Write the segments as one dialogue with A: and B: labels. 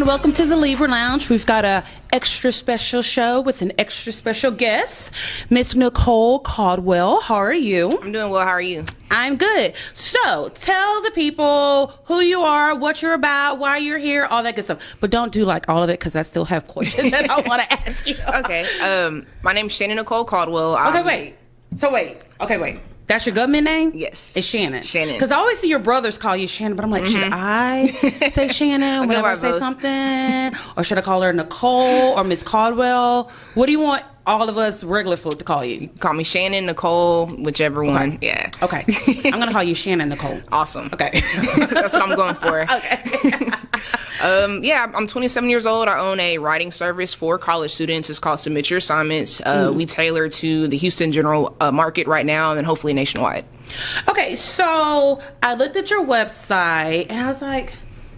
A: Welcome to the Libra Lounge. We've got a extra special show with an extra special guest, Miss Nicole Caldwell. How are you?
B: I'm doing well. How are you?
A: I'm good. So tell the people who you are, what you're about, why you're here, all that good stuff. But don't do like all of it because I still have questions that I want to ask you.
B: Okay. My name's Shannon Nicole Caldwell.
A: Wait. That's your government name?
B: Yes.
A: It's Shannon.
B: Shannon.
A: Because I always see your brothers call you Shannon, but I'm like, should I say Shannon whenever I say something? Or should I call her Nicole or Miss Caldwell? What do you want all of us regular folk to call you?
B: Call me Shannon, Nicole, whichever one. Yeah.
A: Okay. I'm going to call you Shannon Nicole.
B: Awesome.
A: Okay.
B: That's what I'm going for.
A: Okay.
B: I'm 27 years old. I own a writing service for college students. It's called Submit Your Assignments. We tailor to the Houston general market right now and then hopefully nationwide.
A: Okay, so I looked at your website and I was like,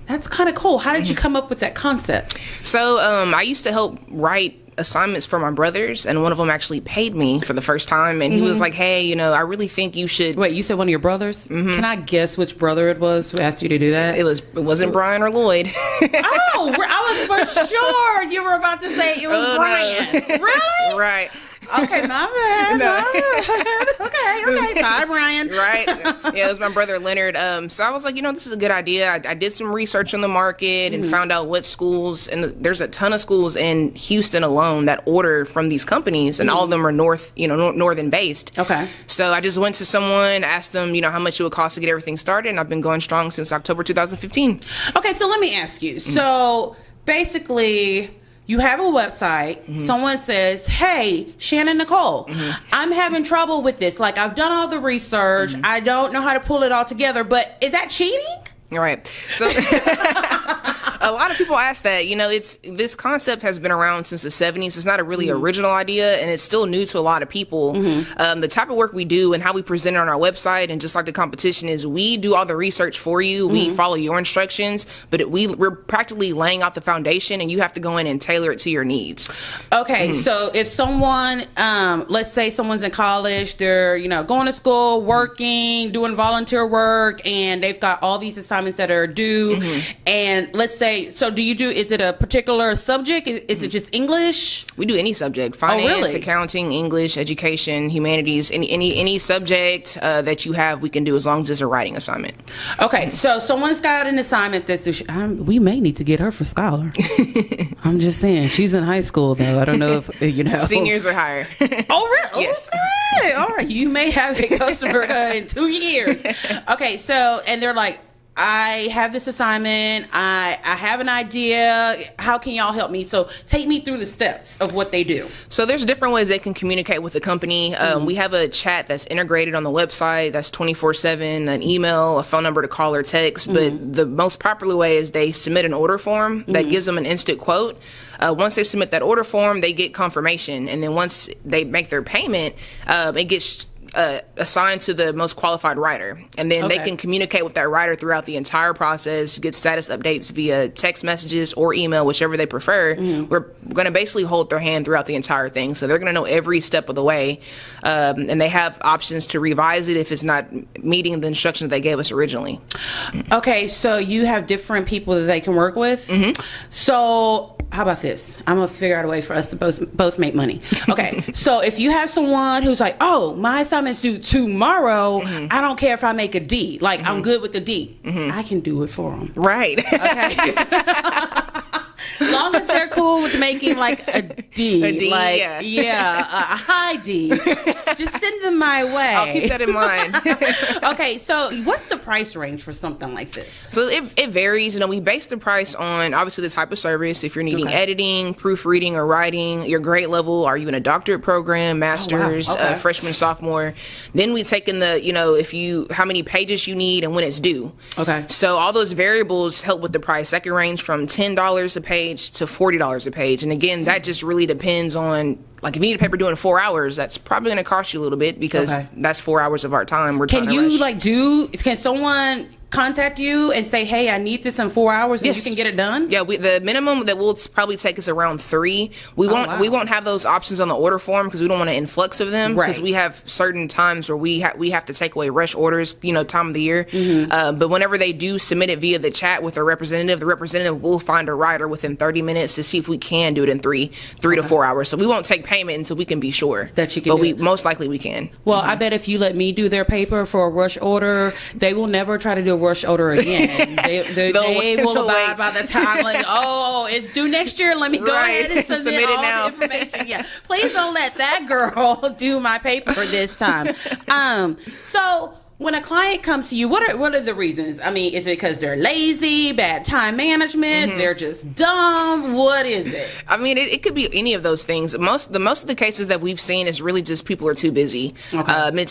A: that's kind of cool. How did you come up with that concept?
B: So I used to help write assignments for my brothers, and one of them actually paid me for the first time, and he was like, hey, I really think you should...
A: Wait, you said one of your brothers? Can I guess which brother it was who asked you to do that?
B: It wasn't Brian or Lloyd.
A: Oh, I was for sure you were about to say it was Brian.
B: No.
A: Really?
B: Right.
A: Okay, my bad.
B: No.
A: Okay. Bye, Brian.
B: Right. Yeah, it was my brother Leonard. So I was like, this is a good idea. I did some research on the market and found out what schools, and there's a ton of schools in Houston alone that order from these companies, and all of them are northern based.
A: Okay.
B: So I just went to someone, asked them, how much it would cost to get everything started, and I've been going strong since October 2015.
A: Okay, so let me ask you. So basically, you have a website. Someone says, hey, Shannon Nicole, I'm having trouble with this. Like, I've done all the research. I don't know how to pull it all together. But is that cheating?
B: All right. So a lot of people ask that. This concept has been around since the 70s. It's not a really original idea, and it's still new to a lot of people. The type of work we do and how we present it on our website, and just like the competition, is we do all the research for you. We follow your instructions, but we're practically laying out the foundation, and you have to go in and tailor it to your needs.
A: Okay, so if someone, let's say someone's in college, they're going to school, working, doing volunteer work, and they've got all these assignments that are due, and let's say, so is it a particular subject? Is it just English?
B: We do any subject: finance, accounting, English, education, humanities, any subject that you have, we can do, as long as it's a writing assignment.
A: Okay, so someone's got an assignment that's we may need to get her for scholar. I'm just saying, she's in high school though. I don't know if
B: Seniors are higher.
A: Oh, really?
B: Yes.
A: Okay. All right. You may have a customer in 2 years. Okay. So, and they're like, I have this assignment. I have an idea. How can y'all help me? So take me through the steps of what they do.
B: So there's different ways they can communicate with the company. We have a chat that's integrated on the website. That's 24/7, an email, a phone number to call or text. But the most popular way is they submit an order form that gives them an instant quote. Once they submit that order form, they get confirmation. And then once they make their payment, it gets assigned to the most qualified writer, and then they can communicate with that writer throughout the entire process, get status updates via text messages or email, whichever they prefer. We're going to basically hold their hand throughout the entire thing, so they're going to know every step of the way, and they have options to revise it if it's not meeting the instructions they gave us originally.
A: Okay, so you have different people that they can work with. So how about this? I'm gonna figure out a way for us to both make money. Okay, so if you have someone who's like, oh, my assignment's due tomorrow, I don't care if I make a D. Like, I'm good with the D. I can do it for them.
B: Right.
A: Okay. Long as they're cool with making like a D.
B: A D,
A: like,
B: yeah.
A: A high D. Just send them my way.
B: I'll keep that in mind.
A: Okay, so what's the price range for something like this?
B: So it varies. We base the price on obviously the type of service. If you're needing editing, proofreading, or writing, your grade level, are you in a doctorate program, master's, freshman, sophomore? Then we take in the, how many pages you need and when it's due. Okay. So all those variables help with the price. That can range from $10 a page to $40 a page. And again, that just really depends on, like, if you need a paper due in 4 hours, that's probably going to cost you a little bit because that's 4 hours of our time. Can someone
A: contact you and say, hey, I need this in 4 hours, and
B: Yes.
A: you can get it done?
B: Yeah, the minimum that will probably take us around 3. We won't have those options on the order form because we don't want an influx of them, because we have certain times where we have to take away rush orders, time of the year. But whenever they do submit it via the chat with a representative, the representative will find a rider within 30 minutes to see if we can do it in 3 to 4 hours. So we won't take payment until we can be sure
A: that you can.
B: But most likely we can.
A: Well, I bet if you let me do their paper for a rush order, they will never try to do a rush order again. they will abide by the time. Like, oh, it's due next year. Let me go ahead and submit all the information. Yeah, please don't let that girl do my paper this time. So when a client comes to you, what are the reasons? I mean, is it because they're lazy, bad time management, they're just dumb? What is it?
B: I mean, it could be any of those things. Most of the cases that we've seen is really just people are too busy. Okay.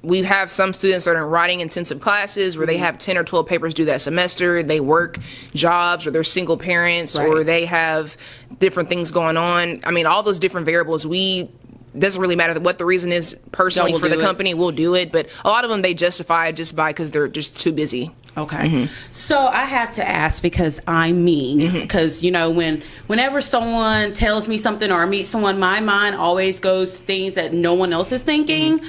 B: We have some students that are in writing intensive classes where they have 10 or 12 papers due that semester. They work jobs, or they're single parents, or they have different things going on. I mean, all those different variables, doesn't really matter what the reason is personally for the company, we'll do it. But a lot of them, they justify it just because they're just too busy.
A: Okay. So I have to ask, because I'm mean, because, whenever someone tells me something or I meet someone, my mind always goes to things that no one else is thinking.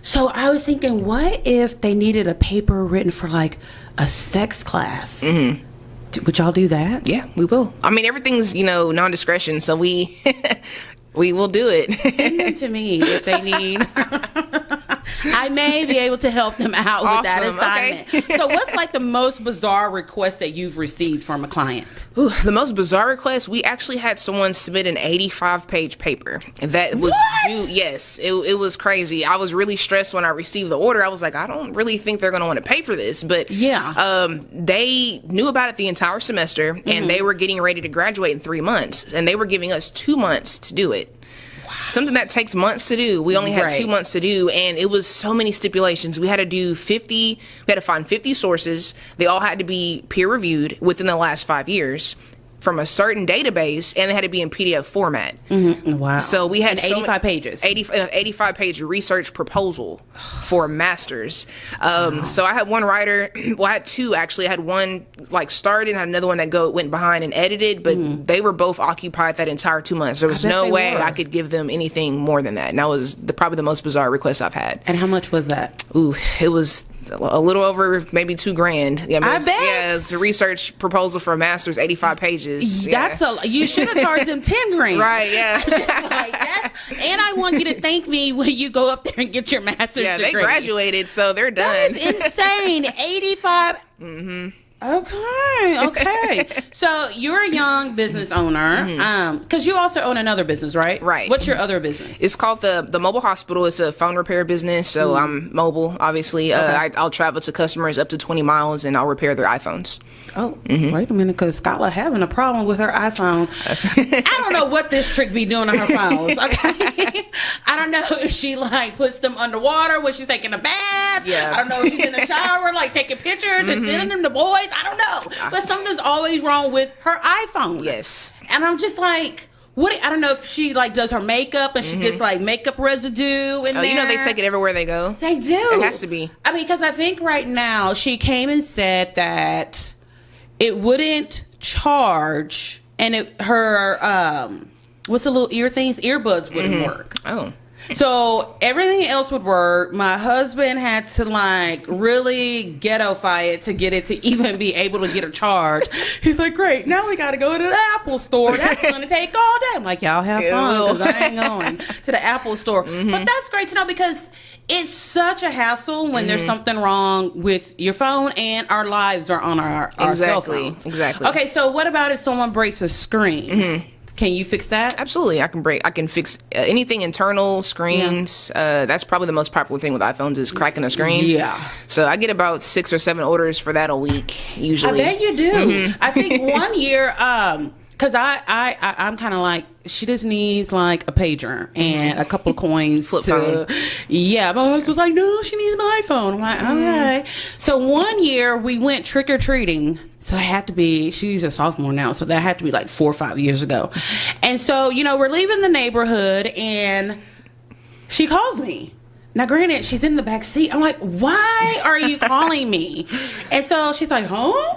A: So I was thinking, what if they needed a paper written for like a sex class? Would y'all do that?
B: Yeah, we will. I mean, everything's, non-discretion, so we will do it.
A: Send them to me if they need. I may be able to help them out with that assignment. Okay. So what's like the most bizarre request that you've received from a client?
B: Ooh, the most bizarre request, we actually had someone submit an 85-page paper that was due. Yes, it was crazy. I was really stressed when I received the order. I was like, I don't really think they're going to want to pay for this. But they knew about it the entire semester, and they were getting ready to graduate in 3 months, and they were giving us 2 months to do it. Something that takes months to do. We only had 2 months to do, and it was so many stipulations. We had to do 50. We had to find 50 sources. They all had to be peer reviewed within the last 5 years from a certain database, and they had to be in PDF format.
A: Wow.
B: So we had
A: 85 pages.
B: 85-page research proposal for a master's. So I had one writer, well, I had two actually. I had one like started and had another one that went behind and edited, but they were both occupied that entire 2 months. There was no way I could give them anything more than that. And that was probably the most bizarre request I've had.
A: And how much was that?
B: Ooh, it was a little over maybe $2,000. Yeah,
A: I bet.
B: Yeah, it's a research proposal for a master's, 85 pages.
A: That's you should have charged them $10,000.
B: Right? Yeah.
A: And I want you to thank me when you go up there and get your master's degree.
B: Yeah, they graduated, so they're done.
A: That is insane. 85. Okay. So you're a young business owner, because you also own another business, right?
B: Right.
A: What's your other business?
B: It's called the Mobile Hospital. It's a phone repair business. So I'm mobile, obviously. I'll travel to customers up to 20 miles and I'll repair their iPhones.
A: Oh, wait a minute, because Skylar having a problem with her iPhone. I don't know what this trick be doing on her phones. Okay, I don't know if she like puts them underwater when she's taking a bath. Yeah, I don't know if she's in the shower like taking pictures and sending them to boys. I don't know, but something's always wrong with her iPhone.
B: Yes,
A: and I'm just like, what? I don't know if she like does her makeup and she gets like makeup residue in there.
B: You know they take it everywhere they go.
A: They do.
B: It has to be.
A: I mean, because I think right now she came and said that it wouldn't charge, and her what's the little ear things? Earbuds wouldn't work.
B: Oh.
A: So everything else would work. My husband had to like really ghettoify it to get it to even be able to get a charge. He's like, great, now we got to go to the Apple store. That's going to take all day. I'm like, y'all have fun, because I ain't going to the Apple store. But that's great to know, because it's such a hassle when there's something wrong with your phone, and our lives are on our cell phones.
B: Exactly.
A: Okay, so what about if someone breaks a screen? Can you fix that?
B: Absolutely. I can fix anything internal, screens. That's probably the most popular thing with iPhones is cracking a screen.
A: Yeah.
B: So I get about 6 or 7 orders for that a week, usually.
A: I bet you do. I think one year, because I'm kind of like, she just needs like a pager and a couple of coins.
B: Flip phone.
A: Yeah, my husband was like, no, she needs an iPhone. I'm like, okay. So one year we went trick-or-treating. So it had to be, she's a sophomore now, so that had to be like 4 or 5 years ago. And so, we're leaving the neighborhood, and she calls me. Now, granted, she's in the back seat. I'm like, why are you calling me? And so she's like, huh?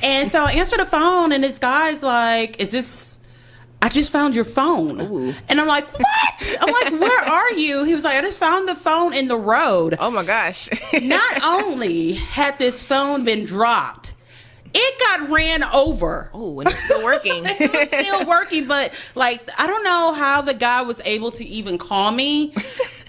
A: And so I answer the phone, and this guy's like, I just found your phone. Ooh. And I'm like, what? I'm like, where are you? He was like, I just found the phone in the road.
B: Oh my gosh.
A: Not only had this phone been dropped, it got ran over.
B: Oh, and it's still working.
A: It was still working, but like, I don't know how the guy was able to even call me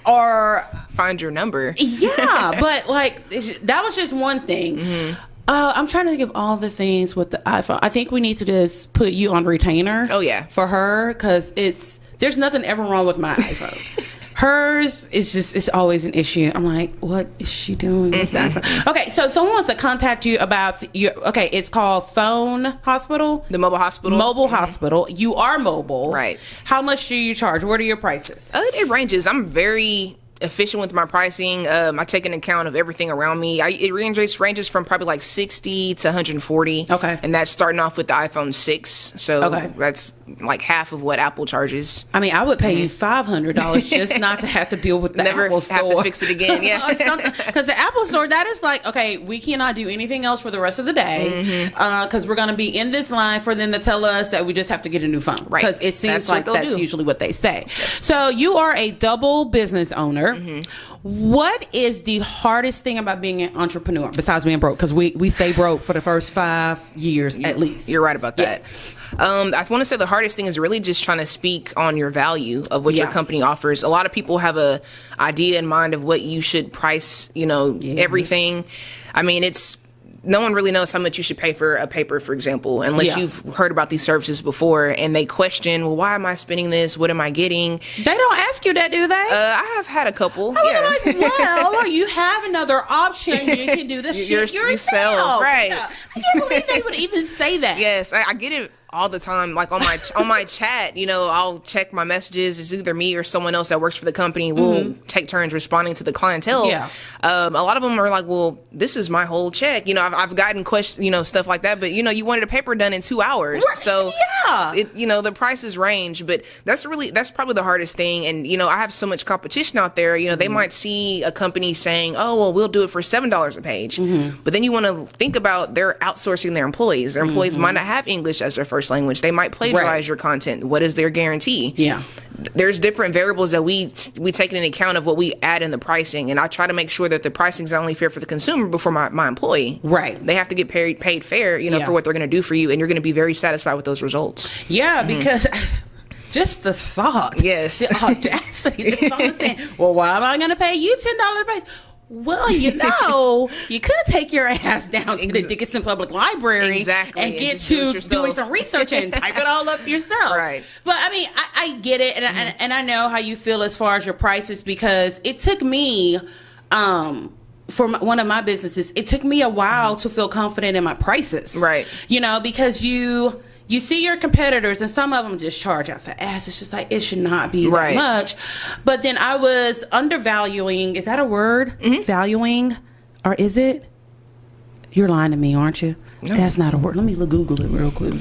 A: or
B: find your number.
A: Yeah, but like, that was just one thing. Mm-hmm. I'm trying to think of all the things with the iPhone. I think we need to just put you on retainer.
B: Oh, yeah.
A: For her, because there's nothing ever wrong with my iPhone. Hers is it's always an issue. I'm like, what is she doing with that iPhone? Okay, so someone wants to contact you about it's called Phone Hospital.
B: The mobile hospital.
A: Mobile hospital. You are mobile.
B: Right.
A: How much do you charge? What are your prices?
B: It ranges. I'm very efficient with my pricing. I take an account of everything around me. It ranges from probably like 60 to 140.
A: Okay.
B: And that's starting off with the iPhone 6. So that's like half of what Apple charges.
A: I mean, I would pay you $500 just not to have to deal with the Apple Store.
B: Never have to fix it again. Yeah.
A: Because the Apple Store, that is like, okay, we cannot do anything else for the rest of the day because we're going to be in this line for them to tell us that we just have to get a new phone.
B: Right.
A: Because it seems like that's usually what they say. So you are a double business owner. What is the hardest thing about being an entrepreneur besides being broke? Because we stay broke for the first 5 years at least.
B: You're right about that. I want to say the hardest thing is really just trying to speak on your value of what your company offers. A lot of people have a idea in mind of what you should price, everything. I mean, no one really knows how much you should pay for a paper, for example, unless you've heard about these services before, and they question, well, why am I spending this? What am I getting?
A: They don't ask you that, do they?
B: I have had a couple.
A: Like, well, you have another option. You can do this shit yourself.
B: Right.
A: I can't believe they would even say that.
B: Yes, I get it all the time. Like on my chat, I'll check my messages. It's either me or someone else that works for the company. We'll take turns responding to the clientele.
A: Yeah.
B: A lot of them are like, well, this is my whole check. I've gotten questions, stuff like that. But you wanted a paper done in 2 hours.
A: Right.
B: So the prices range. But that's probably the hardest thing. And I have so much competition out there. They might see a company saying, oh, well, we'll do it for $7 a page. But then you want to think about they're outsourcing their employees. Their employees might not have English as their first language. They might plagiarize your content. What is their guarantee?
A: Yeah.
B: There's different variables that we take into account of what we add in the pricing, and I try to make sure that the pricing is not only fair for the consumer but for my employee.
A: Right.
B: They have to get paid fair, for what they're going to do for you, and you're going to be very satisfied with those results.
A: Yeah, because just the thought.
B: Yes.
A: The audacity. The someone saying, well, why am I going to pay you $10 a page? Well, you could take your ass down to the Dickinson Public Library and get to doing some research and type it all up yourself.
B: Right.
A: But I mean, I get it, and I know how you feel as far as your prices, because it took me, for one of my businesses, it took me a while to feel confident in my prices.
B: Right.
A: Because you see your competitors, and some of them just charge out the ass. It's just like, it should not be that much. But then I was undervaluing. Is that a word? Valuing? Or is it? You're lying to me, aren't you? No. That's not a word. Let me Google it real quick.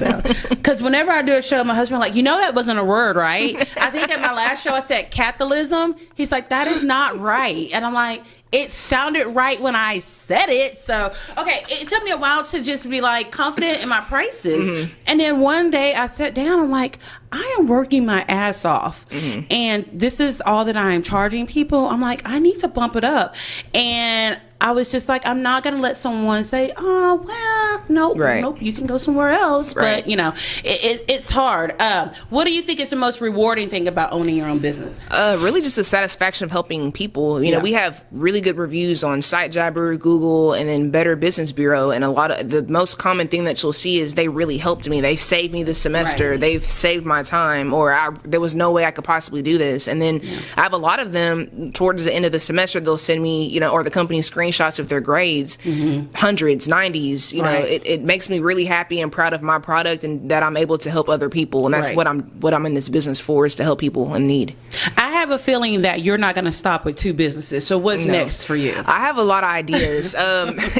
A: Because whenever I do a show, my husband like, that wasn't a word, right? I think at my last show I said capitalism. He's like, that is not right. And I'm like, it sounded right when I said it. So, okay, it took me a while to just be like confident in my prices. And then one day I sat down, I'm like, I am working my ass off. And this is all that I am charging people. I'm like, I need to bump it up. And I was just like, I'm not going to let someone say, oh, well, nope, you can go somewhere else.
B: Right.
A: But, it's hard. What do you think is the most rewarding thing about owning your own business?
B: Really just the satisfaction of helping people. We have really good reviews on SiteJabber, Google, and then Better Business Bureau. And a lot of the most common thing that you'll see is they really helped me. They saved me this semester. Right. They've saved my time, or there was no way I could possibly do this. And then I have a lot of them towards the end of the semester, they'll send me, or the company screenshots of their grades, hundreds, 90s. It makes me really happy and proud of my product, and that I'm able to help other people. And that's what I'm in this business for, is to help people in need.
A: I have a feeling that you're not going to stop with 2 businesses. So what's next for you?
B: I have a lot of ideas.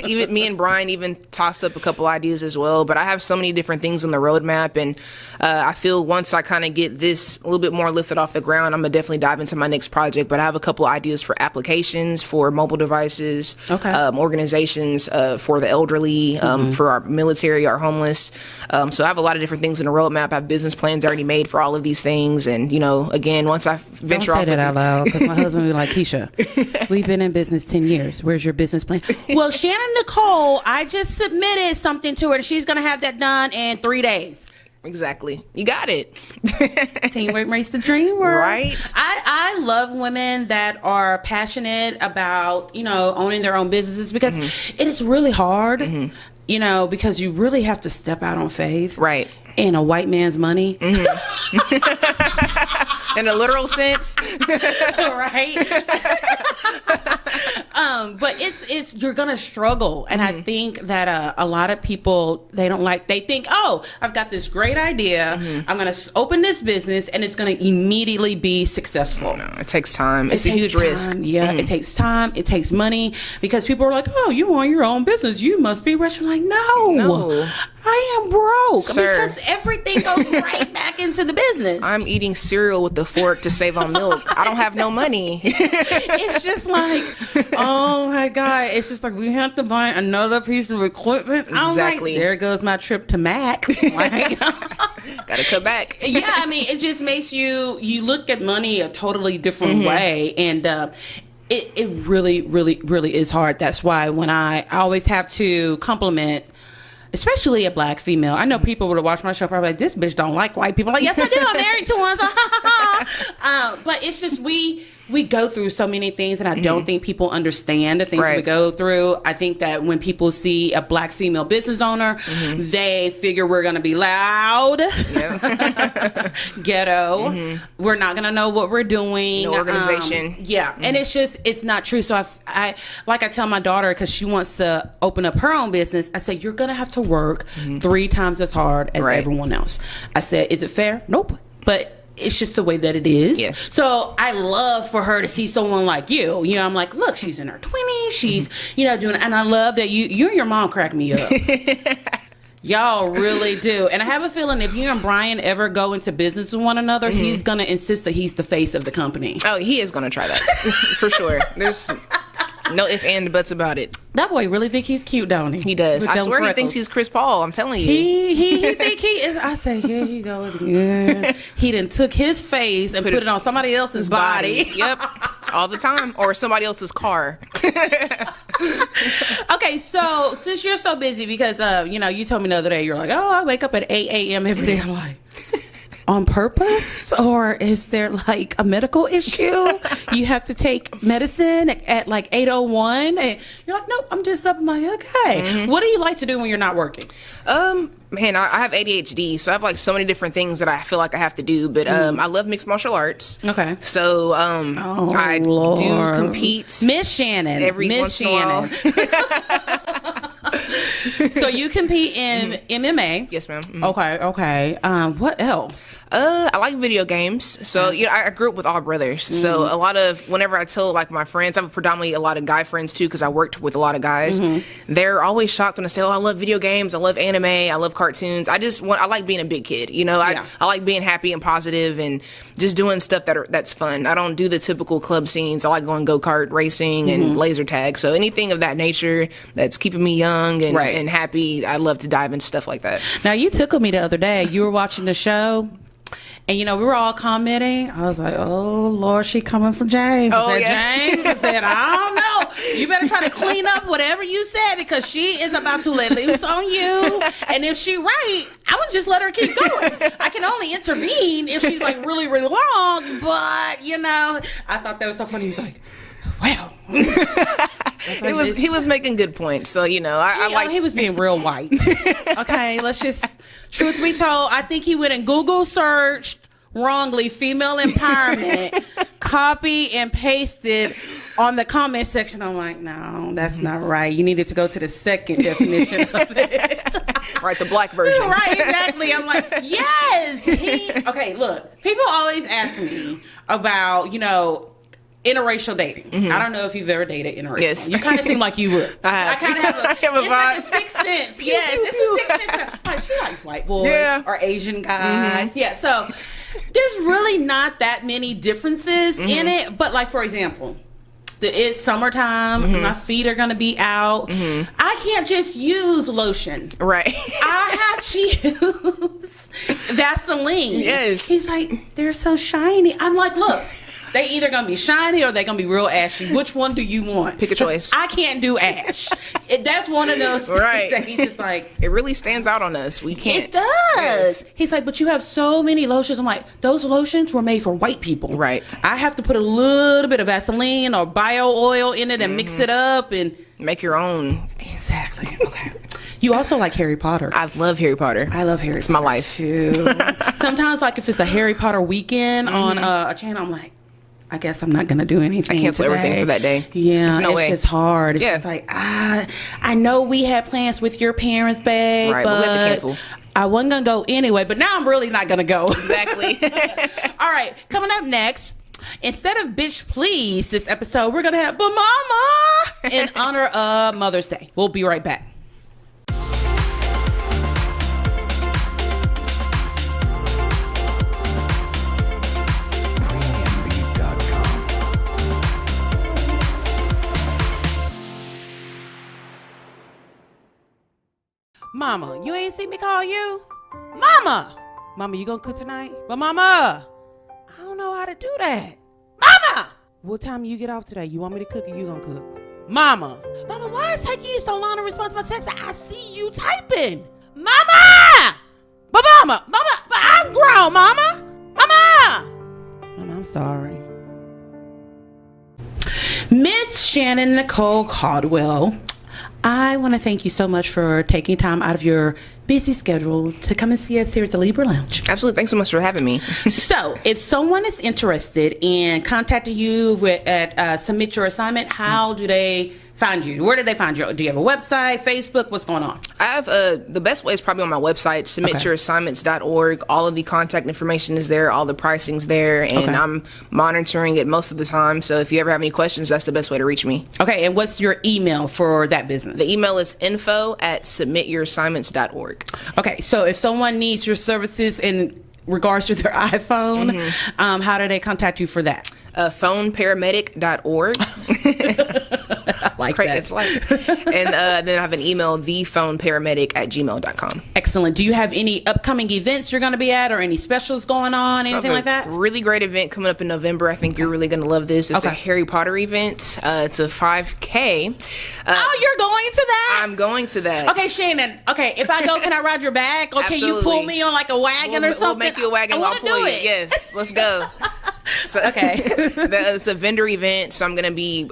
B: Even me and Brian even tossed up a couple ideas as well, but I have so many different things on the roadmap, and I feel once I kind of get this a little bit more lifted off the ground, I'm gonna definitely dive into my next project. But I have a couple ideas for applications for mobile devices, organizations for the elderly, for our military, our homeless. So I have a lot of different things in the roadmap. I have business plans already made for all of these things, and again, once I venture off,
A: don't say that out loud, because my husband will be like, Keisha, we've been in business 10 years. Where's your business plan? Well, Shannon Nicole, I just submitted something to her. She's gonna have that done in 3 days.
B: Exactly. You got it.
A: Teamwork makes the dream work.
B: Right.
A: I love women that are passionate about, owning their own businesses, because it is really hard, because you really have to step out on faith.
B: Right.
A: In a white man's money.
B: In a literal sense.
A: Right. But it's you're gonna struggle, and I think that a lot of people, they think, oh, I've got this great idea, I'm gonna open this business and it's gonna immediately be successful.
B: No, it takes time. It's a huge risk.
A: Yeah, it takes time, it takes money, because people are like, oh, you own your own business, you must be rich. I'm like, no. I am broke,
B: sir,
A: because everything goes right back into the business.
B: I'm eating cereal with the fork to save on milk. I don't have no money.
A: It's just like, oh my God. It's just like, we have to buy another piece of equipment.
B: Exactly.
A: Like, there goes my trip to Mac. Like,
B: gotta cut back.
A: Yeah, I mean, it just makes you look at money a totally different way. And it really, really, really is hard. That's why when I always have to compliment, especially a black female. I know people would have watched my show probably like, this bitch don't like white people. Like, yes, I do. I'm married to one. But it's just, we go through so many things, and I don't think people understand the things that we go through. I think that when people see a black female business owner, they figure we're going to be loud, ghetto. We're not going to know what we're doing.
B: No organization.
A: And it's not true. So I like I tell my daughter, because she wants to open up her own business, I said, you're going to have to work 3 times as hard as everyone else. I said, is it fair? Nope. But it's just the way that it is.
B: Yes.
A: So I love for her to see someone like you. I'm like, look, she's in her 20s. She's, doing, and I love that you and your mom crack me up. Y'all really do. And I have a feeling if you and Brian ever go into business with one another, he's going to insist that he's the face of the company.
B: Oh, he is going to try that. For sure. There's no ifs and buts about it.
A: That boy really think he's cute, don't he?
B: He does.
A: With
B: I
A: them
B: swear
A: freckles.
B: he thinks he's Chris Paul. I'm telling you.
A: He think he is. I say, here he go again. He done took his face and put it on somebody else's body.
B: Yep. All the time. Or somebody else's car.
A: Okay, so since you're so busy, because you told me the other day, you're like, oh, I wake up at 8 a.m. every day. I'm like, on purpose, or is there like a medical issue? You have to take medicine at like 8:01, and you're like, nope, I'm just up. I'm like, okay. What do you like to do when you're not working?
B: Man, I have ADHD, so I have like so many different things that I feel like I have to do. But I love mixed martial arts.
A: Okay.
B: So I
A: Lord.
B: do compete.
A: Miss Shannon.
B: Every
A: Miss
B: once in a while.
A: So you compete in MMA.
B: Yes, ma'am.
A: Okay. What else?
B: I like video games. So I grew up with all brothers. So a lot of, whenever I tell like my friends, I have predominantly a lot of guy friends too, because I worked with a lot of guys. They're always shocked when I say, oh, I love video games, I love anime, I love cartoons. I like being a big kid. I like being happy and positive and just doing stuff that's fun. I don't do the typical club scenes. I like going go-kart racing and laser tag. So anything of that nature that's keeping me young and happy, I love to dive into stuff like that.
A: Now, you tickled me the other day. You were watching the show, and we were all commenting. I was like, oh Lord, she coming for James. James? I said, I don't know. You better try to clean up whatever you said, because she is about to let loose on you. And if she right, I would just let her keep going. I can only intervene if she's like really, really wrong. But I thought that was so funny. He was like, wow.
B: He was making good points. So I like,
A: he was being real white. Okay, let's just, truth be told, I think he went and Google searched wrongly female empowerment, copy and pasted on the comment section. I'm like, no, that's not right. You needed to go to the second definition of it.
B: Right, the black version.
A: Right, exactly. I'm like, yes. Okay, look, people always ask me about, interracial dating. I don't know if you've ever dated interracial. Yes. You kind of seem like you would. I kind of have a vibe. Like a sixth sense. Yes, it's a sixth sense. Like, she likes white boys or Asian guys. Yeah, so there's really not that many differences in it. But like, for example, it's summertime. My feet are going to be out. I can't just use lotion.
B: Right.
A: I have to use Vaseline.
B: Yes.
A: He's like, they're so shiny. I'm like, look. They either gonna be shiny or they gonna be real ashy. Which one do you want?
B: Pick a choice.
A: I can't do ash. That's one of those things that he's just like.
B: It really stands out on us. We can't.
A: It does. Yes. He's like, but you have so many lotions. I'm like, those lotions were made for white people.
B: Right.
A: I have to put a little bit of Vaseline or bio oil in it and mix it up and
B: make your own.
A: Exactly. Okay. You also like Harry Potter.
B: I love Harry Potter.
A: I love Harry Potter.
B: It's my life
A: too. Sometimes, like if it's a Harry Potter weekend on a channel, I'm like, I guess I'm not going to do anything.
B: I cancel everything for that day.
A: Yeah, it's just hard. It's just like, I know we had plans with your parents, babe,
B: right, but we have to cancel.
A: I wasn't going to go anyway, but now I'm really not going to go.
B: Exactly.
A: All right, coming up next, instead of Bitch Please this episode, we're going to have But Mama in honor of Mother's Day. We'll be right back. Mama, you ain't see me call you? Mama! Mama, you gonna cook tonight? But Mama, I don't know how to do that. Mama! What time you get off today? You want me to cook or you gonna cook? Mama! Mama, why is it taking you so long to respond to my text? I see you typing. Mama! But Mama! Mama! But I'm grown, Mama! Mama! Mama, I'm sorry. Miss Shannon Nicole Caldwell, I want to thank you so much for taking time out of your busy schedule to come and see us here at the Libra Lounge.
B: Absolutely. Thanks so much for having me.
A: So, if someone is interested in contacting you at Submit Your Assignment, how do they find you? Where do they find you? Do you have a website, Facebook? What's going on?
B: I have the best way is probably on my website, submityourassignments.org. All of the contact information is there, all the pricing's there, and I'm monitoring it most of the time. So if you ever have any questions, that's the best way to reach me.
A: Okay, and what's your email for that business?
B: The email is info@submityourassignments.org.
A: Okay, so if someone needs your services in regards to their iPhone, how do they contact you for that?
B: Phoneparamedic.org.
A: Like that.
B: It's like, and then I have an email, thephoneparamedic@gmail.com.
A: Excellent. Do you have any upcoming events you're going to be at, or any specials going on, anything like that?
B: Really great event coming up in November. I think you're really going to love this. It's a Harry Potter event. It's a 5K.
A: You're going to that?
B: I'm going to that.
A: Okay, Shannon. Okay, if I go, can I ride your back, or can you pull me on like a wagon or something?
B: We'll make you a wagon. I'll pull you. Yes, let's go. So, it's a vendor event, so I'm going to be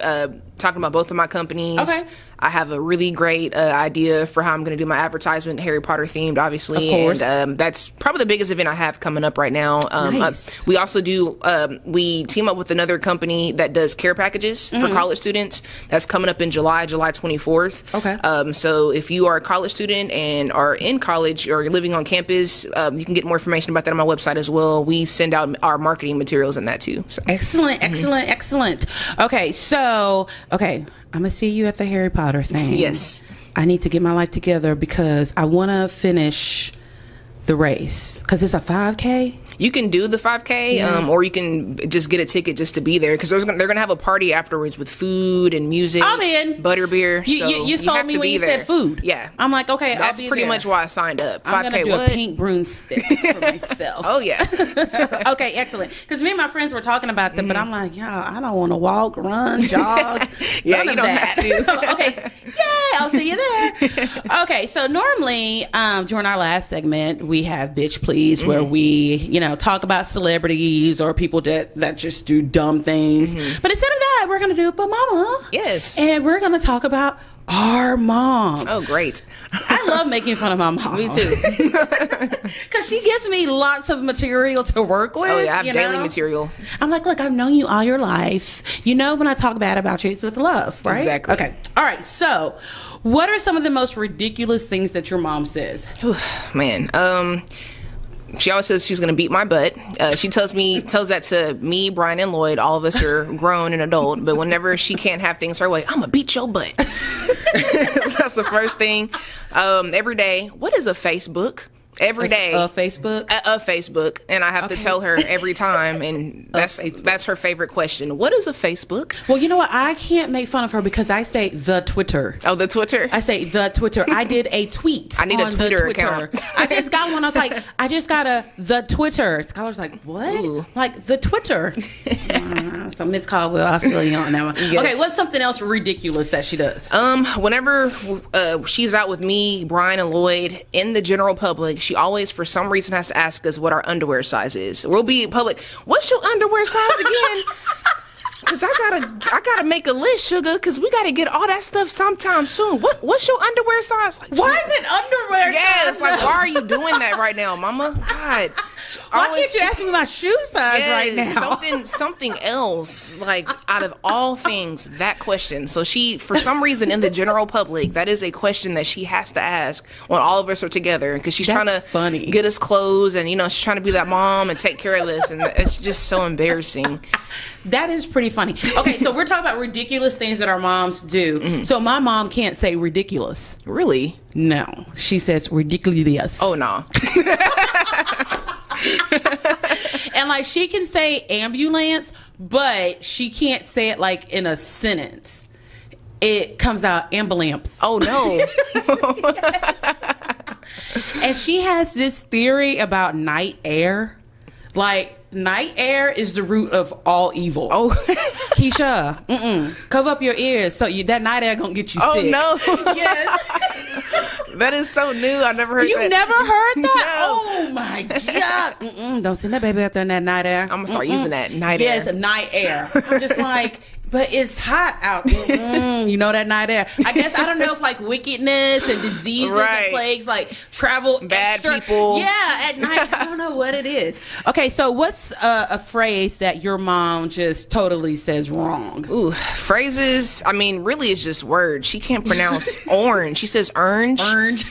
B: talking about both of my companies.
A: Okay.
B: I have a really great idea for how I'm going to do my advertisement, Harry Potter themed, obviously.
A: Of course.
B: And that's probably the biggest event I have coming up right now.
A: Nice.
B: We also do, we team up with another company that does care packages for college students. That's coming up in July 24th.
A: Okay.
B: So if you are a college student and are in college or you're living on campus, you can get more information about that on my website as well. We send out our marketing materials in that too. So.
A: Excellent. Okay, so, I'm going to see you at the Harry Potter thing.
B: Yes.
A: I need to get my life together because I want to finish the race. Because it's a 5K.
B: You can do the 5K, or you can just get a ticket just to be there, because they're going to have a party afterwards with food and music.
A: I'm in.
B: Butterbeer.
A: You sold me when you said food.
B: Yeah.
A: I'm like, okay,
B: that's
A: I'll be
B: pretty
A: there.
B: much why I signed up.
A: I'm going to do a pink broomstick for myself.
B: Oh, yeah.
A: Okay, excellent. Because me and my friends were talking about that, but I'm like, I don't want to walk, run, jog.
B: Yeah, you don't have to.
A: Okay. Yeah, I'll see you there. Okay, so normally during our last segment, we have Bitch Please, where we, talk about celebrities or people that just do dumb things. But instead of that, we're going to do, but mama.
B: Yes.
A: And we're going to talk about our moms.
B: Oh, great.
A: I love making fun of my mom.
B: Me too.
A: Because she gives me lots of material to work with.
B: Oh, yeah, I have daily material.
A: I'm like, look, I've known you all your life. When I talk bad about you, it's with love, right?
B: Exactly.
A: Okay. All right. So, what are some of the most ridiculous things that your mom says?
B: Man. She always says she's going to beat my butt. She tells that to me, Brian, and Lloyd. All of us are grown and adult. But whenever she can't have things her way, I'm going to beat your butt. So that's the first thing. Every day, what is a Facebook? Every day.
A: A Facebook?
B: A Facebook. And I have to tell her every time. And that's her favorite question. What is a Facebook?
A: Well, you know what? I can't make fun of her because I say the Twitter.
B: Oh, the Twitter?
A: I say the Twitter. I did a tweet.
B: I need a Twitter account.
A: I just got one. I was like, I just got the Twitter. Scholar's like, what?
B: Ooh.
A: Like, the Twitter. So, Miss Caldwell, I feel you on that one. Yes. Okay, what's something else ridiculous that she does?
B: Whenever she's out with me, Brian, and Lloyd in the general public, she always, for some reason, has to ask us what our underwear size is. We'll be in public. What's your underwear size again? Because I gotta make a list, sugar, because we gotta get all that stuff sometime soon. What's your underwear size? Like,
A: why is it underwear?
B: Yeah, it's like, why are you doing that right now, mama? God.
A: Why can't you ask me my shoe size right now?
B: Something else, like, out of all things, that question. So she, for some reason, in the general public, that is a question that she has to ask when all of us are together, because she's trying to get us clothes, and she's trying to be that mom and take care of this, and it's just so embarrassing.
A: That is pretty funny. Okay, so we're talking about ridiculous things that our moms do. So my mom can't say ridiculous.
B: Really?
A: No, she says ridiculous.
B: Oh, no.
A: And like, she can say ambulance, but she can't say it like in a sentence. It comes out ambulance.
B: Oh, no.
A: And she has this theory about night air. Like, night air is the root of all evil.
B: Oh.
A: Keisha, cover up your ears so that night air gonna get you sick.
B: Oh, no.
A: Yes.
B: That is so new. I never heard that.
A: You never heard that?
B: No.
A: Oh, my God. Don't send that baby out there in that night air.
B: I'm going to start using that night air.
A: Yes, night air. I'm just like, but it's hot out. You know that night air. I guess, I don't know if like wickedness and diseases and plagues like travel
B: bad people.
A: Yeah, at night. I don't know what it is. Okay, so what's a phrase that your mom just totally says wrong?
B: Ooh, phrases. I mean, really, it's just words. She can't pronounce orange. She says orange.
A: Orange.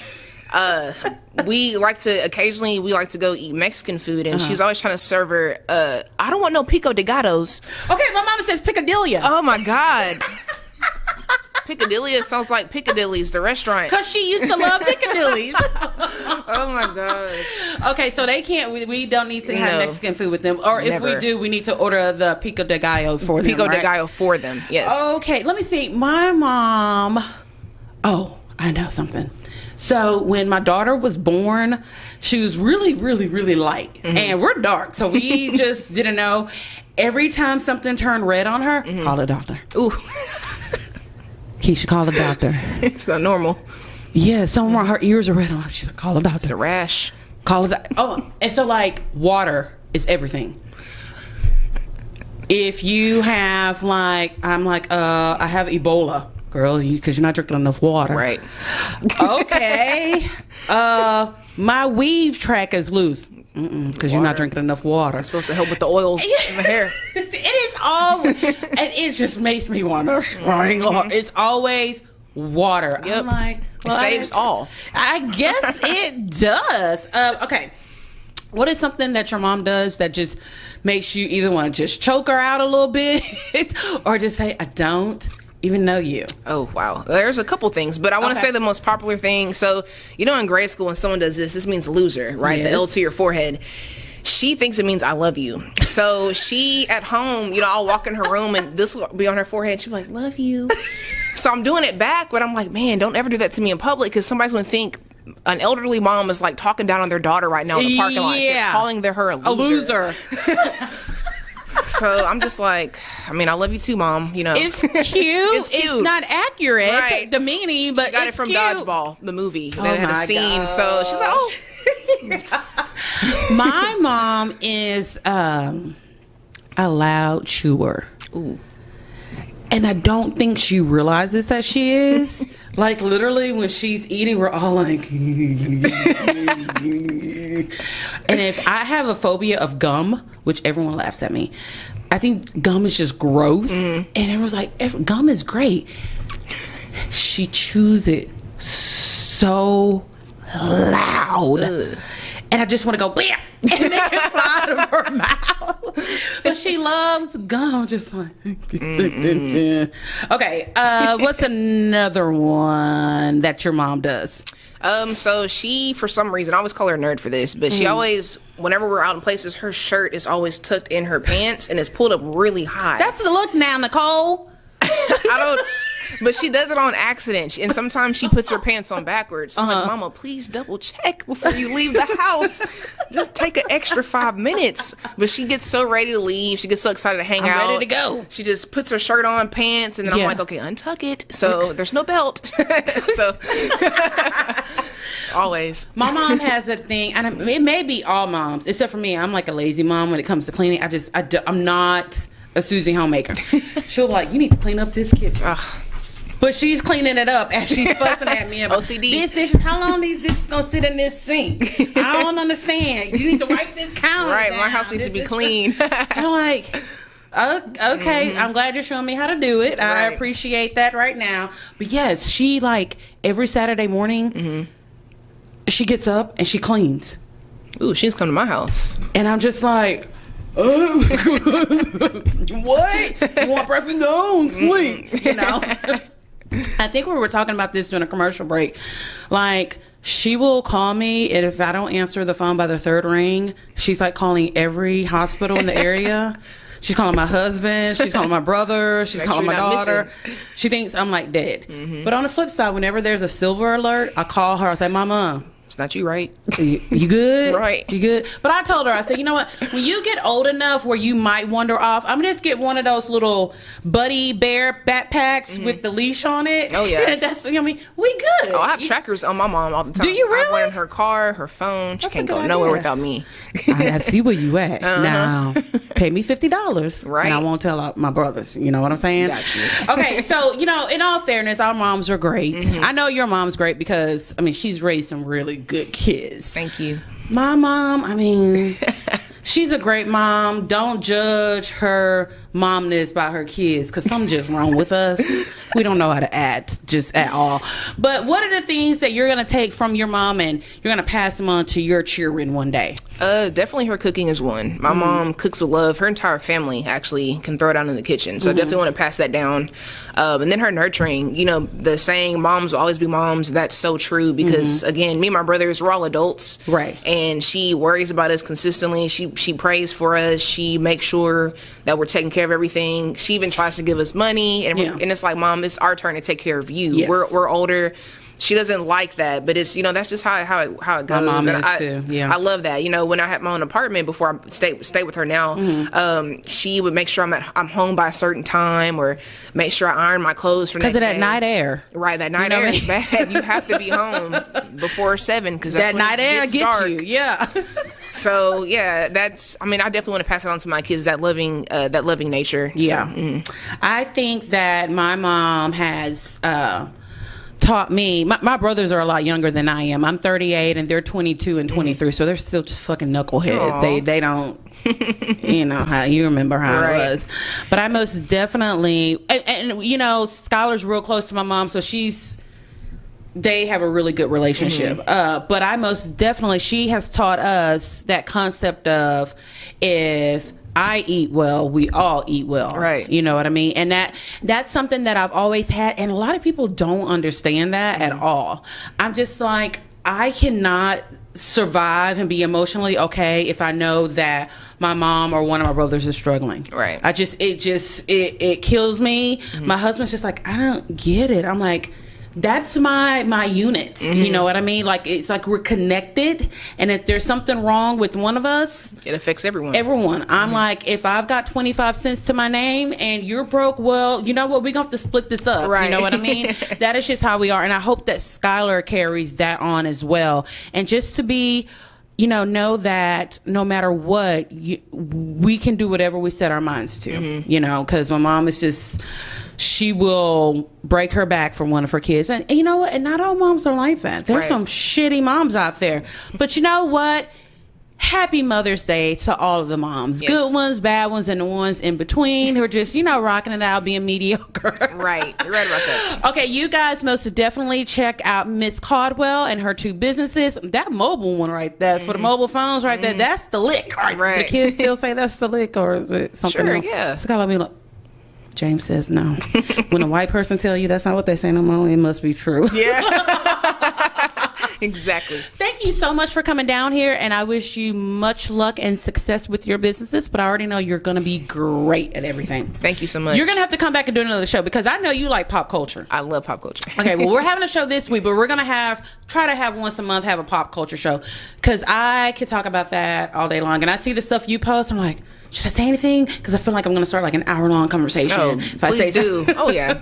B: We like to go eat Mexican food, and she's always trying to serve her. I don't want no pico de gallos.
A: Okay, my mama says picadillo.
B: Oh my God. Picadilly sounds like Piccadilly's, the restaurant.
A: Because she used to love Piccadilly's.
B: Oh my gosh.
A: Okay, so they can't. We don't need to have Mexican food with them, or
B: Never.
A: if we do, we need to order the pico de gallo for them.
B: Pico de gallo for them. Yes.
A: Okay, let me see. My mom. Oh, I know something. So when my daughter was born, she was really, really, really light. And we're dark, so we just didn't know. Every time something turned red on her, call a doctor.
B: Ooh.
A: Keisha, call a doctor.
B: It's not normal.
A: Yeah, her ears are red on her. She's like, call a doctor.
B: It's a rash.
A: Call a doctor. Oh, and so like, water is everything. If you have like, I'm like, I have Ebola. Girl, because you're not drinking enough water.
B: Right.
A: Okay. My weave track is loose. Because you're not drinking enough water.
B: It's supposed to help with the oils in the hair.
A: It is all, and it just makes me want to strangle her. It's always water.
B: Yep.
A: I'm like, well,
B: it saves all.
A: I guess it does. Okay. What is something that your mom does that just makes you either want to just choke her out a little bit or just say, I don't even know you?
B: Oh, wow. There's a couple things, but I want to say the most popular thing. So, in grade school, when someone does this means loser, right?
A: Yes.
B: The L to your forehead. She thinks it means I love you. So she, at home, I'll walk in her room and this will be on her forehead. She'll be like, love you. So I'm doing it back, but I'm like, man, don't ever do that to me in public, because somebody's going to think an elderly mom is like talking down on their daughter right now in the parking lot. She's calling her a loser. So I'm just like, I love you too, Mom.
A: It's cute. It's not accurate,
B: right?
A: The meaning, but
B: she got it from
A: cute.
B: Dodgeball, the movie. They had a scene,
A: gosh.
B: so she's like, oh.
A: My mom is a loud chewer.
B: Ooh.
A: And I don't think she realizes that she is. Like, literally, when she's eating, we're all like... And if I have a phobia of gum, which everyone laughs at me, I think gum is just gross. And everyone's like, gum is great. She chews it so loud. Ugh. And I just want to go, Bleh! And then it fly out of her mouth. But she loves gum, just like... Okay, what's another one that your mom does?
B: So she, for some reason, I always call her a nerd for this, but she always, whenever we're out in places, her shirt is always tucked in her pants and it's pulled up really high.
A: That's the look now, Nicole.
B: But she does it on accident, and sometimes she puts her pants on backwards. I'm like, Mama, please double check before you leave the house. Just take an extra 5 minutes. But she gets so ready to leave. She gets so excited to hang out.
A: Ready to go.
B: She just puts her shirt on, pants, and then I'm like, okay, untuck it. So there's no belt. So always.
A: My mom has a thing, and it may be all moms, except for me. I'm like a lazy mom when it comes to cleaning. I'm not a Susie homemaker. She'll be like, you need to clean up this kitchen. Ugh. But she's cleaning it up as she's fussing at me about
B: OCD.
A: These dishes. How long these dishes gonna sit in this sink? I don't understand. You need to wipe this counter.
B: Right,
A: down.
B: my house needs to be clean.
A: I'm like, okay, I'm glad you're showing me how to do it. I appreciate that right now. But yes, she like every Saturday morning, she gets up and she cleans.
B: Ooh, she's come to my house.
A: And I'm just like, oh, what? You want breakfast? No, sleep. You know? I think we were talking about this during a commercial break. Like, she will call me, and if I don't answer the phone by the third ring, she's like calling every hospital in the area. She's calling my husband. She's calling my brother. She's calling my daughter. She thinks I'm like dead. But on the flip side, whenever there's a silver alert, I call her. I say, Mama,
B: it's not you, right?
A: You good?
B: Right.
A: You good? But I told her, I said, you know what? When you get old enough where you might wander off, I'm just get one of those little Buddy Bear backpacks with the leash on it.
B: Oh, yeah.
A: That's, you know, we good.
B: Oh, I have trackers on my mom all the time.
A: Do you really?
B: I have one in her car, her phone. She can't go nowhere without me.
A: I see where you at. Now, pay me $50.
B: Right.
A: And I won't tell my brothers. You know what I'm saying?
B: Got you.
A: Okay, so, you know, in all fairness, our moms are great. I know your mom's great because, I mean, she's raised some really good kids.
B: Thank you.
A: My mom, I mean, she's a great mom. Don't judge her momness by her kids, because something's just wrong with us. We don't know how to act just at all. But what are the things that you're going to take from your mom and you're going to pass them on to your children one day?
B: Definitely her cooking is one. My mom cooks with love. Her entire family actually can throw it down in the kitchen. So I definitely want to pass that down. And then her nurturing, you know, the saying moms will always be moms. That's so true because again, me and my brothers, we're all adults.
A: Right.
B: And she worries about us consistently. She prays for us. She makes sure that we're taking care of everything. She even tries to give us money. And, and it's like, Mom, it's our turn to take care of you.
A: Yes.
B: We're older. She doesn't like that, but it's, you know, that's just how it goes.
A: My mom
B: and
A: is too. Yeah,
B: I love that. You know, when I had my own apartment before I stay with her now, she would make sure I'm home by a certain time, or make sure I iron my clothes for next day.
A: Because of that night air.
B: Right, that night air is bad. You have to be home before 7 because
A: that night air gets dark. You. Yeah.
B: So yeah, that's. I mean, I definitely want to pass it on to my kids. That loving nature.
A: Yeah.
B: So,
A: I think that my mom has. Taught me. My brothers are a lot younger than I am. I'm 38 and they're 22 and 23, so they're still just fucking knuckleheads. They don't, you know how you remember how it was. But I most definitely, and you know, Skylar's real close to my mom, so they have a really good relationship. But I most definitely, she has taught us that concept of if I eat well, we all eat well.
B: Right.
A: You know what I mean? And that's something that I've always had. And a lot of people don't understand that at all. I'm just like, I cannot survive and be emotionally okay if I know that my mom or one of my brothers is struggling.
B: Right.
A: It kills me. My husband's just like, I don't get it. I'm like, that's my unit. You know what I mean? Like, it's like we're connected, and if there's something wrong with one of us,
B: it affects everyone.
A: I'm like, if I've got 25 cents to my name and you're broke, well, you know what, we're gonna have to split this up.
B: Right.
A: You know what I mean? That is just how we are, and I hope that Skylar carries that on as well. And just to be know that no matter what, we can do whatever we set our minds to, because my mom is just, she will break her back for one of her kids. And you know what? And not all moms are like that. There's some shitty moms out there. But you know what? Happy Mother's Day to all of the moms. Yes. Good ones, bad ones, and the ones in between who are just, rocking it out, being mediocre.
B: Right. You're right about that.
A: Okay, you guys most definitely check out Miss Caldwell and her 2 businesses. That mobile one right there, for the mobile phones right there, that's the lick. Right. The kids still say that's the lick, or is it something else?
B: Yeah.
A: So gotta be like, James says no. When a white person tell you that's not what they say no more, it must be true.
B: Yeah. Exactly.
A: Thank you so much for coming down here, and I wish you much luck and success with your businesses, but I already know you're going to be great at everything.
B: Thank you so much.
A: You're going to have to come back and do another show, because I know you like pop culture.
B: I love pop culture.
A: Okay, well, we're having a show this week, but we're going to try to have once a month, have a pop culture show, because I could talk about that all day long, and I see the stuff you post, I'm like, should I say anything? Because I feel like I'm going to start like an hour-long conversation.
B: Oh,
A: if I say
B: do. Oh, yeah.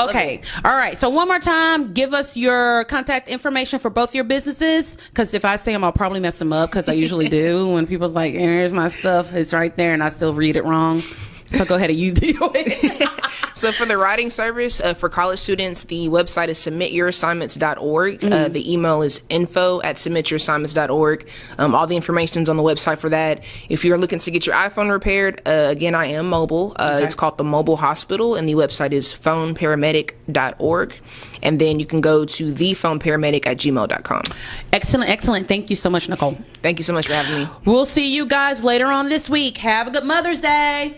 A: Okay. All right. So one more time, give us your contact information for both your businesses. Because if I say them, I'll probably mess them up, because I usually do. When people's like, here's my stuff, it's right there, and I still read it wrong. So go ahead and you deal with it.
B: So for the writing service, for college students, the website is submityourassignments.org. The email is info@submityourassignments.org. All the information's on the website for that. If you're looking to get your iPhone repaired, again, I am mobile. It's called the Mobile Hospital, and the website is phoneparamedic.org. And then you can go to thephoneparamedic@gmail.com.
A: Excellent, excellent. Thank you so much, Nicole.
B: Thank you so much for having me.
A: We'll see you guys later on this week. Have a good Mother's Day.